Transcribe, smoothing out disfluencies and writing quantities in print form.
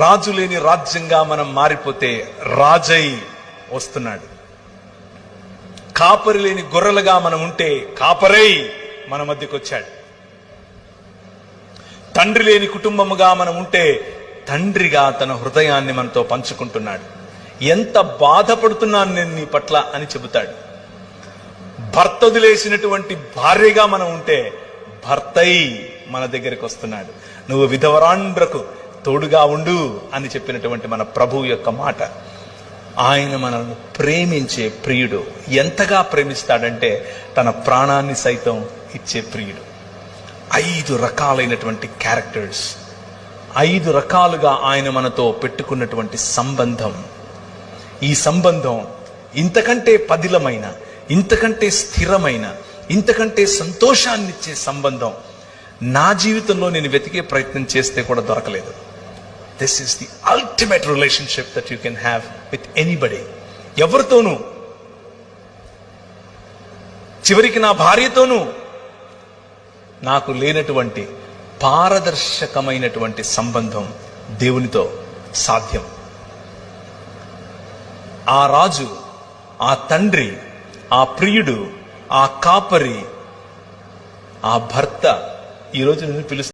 రాజు లేని రాజ్యంగా మనం మారిపోతే రాజై వస్తున్నాడు. కాపరి లేని గొర్రెలుగా మనం ఉంటే కాపరై మన మధ్యకు వచ్చాడు. తండ్రి లేని కుటుంబముగా మనం ఉంటే తండ్రిగా తన హృదయాన్ని మనతో పంచుకుంటున్నాడు. ఎంత బాధపడుతున్నాను నేను నీ పట్ల అని చెబుతాడు. భర్త వదిలేసినటువంటి భార్యగా మనం ఉంటే భర్తై మన దగ్గరికి వస్తున్నాడు. నువ్వు విధవరాండ్రకు తోడుగా ఉండు అని చెప్పినటువంటి మన ప్రభువు యొక్క మాట. ఆయన మనల్ని ప్రేమించే ప్రియుడు. ఎంతగా ప్రేమిస్తాడంటే తన ప్రాణాన్ని సైతం ఇచ్చే ప్రియుడు. 5 రకాలైనటువంటి క్యారెక్టర్స్, 5 రకాలుగా ఆయన మనతో పెట్టుకున్నటువంటి సంబంధం. ఈ సంబంధం ఇంతకంటే పదిలమైన, ఇంతకంటే స్థిరమైన, ఇంతకంటే సంతోషాన్నిచ్చే సంబంధం నా జీవితంలో నేను వెతికే ప్రయత్నం చేస్తే కూడా దొరకలేదు. This is the ultimate relationship that you can have with anybody. ఎవరితోనూ, చివరికి నా భార్యతోనూ నాకు లేనటువంటి పారదర్శకమైనటువంటి సంబంధం దేవునితో సాధ్యం. ఆ రాజు, ఆ తండ్రి, ఆ ప్రియుడు, ఆ కాపరి, ఆ భర్త ఈరోజు నిన్ను పిలుస్తాడు.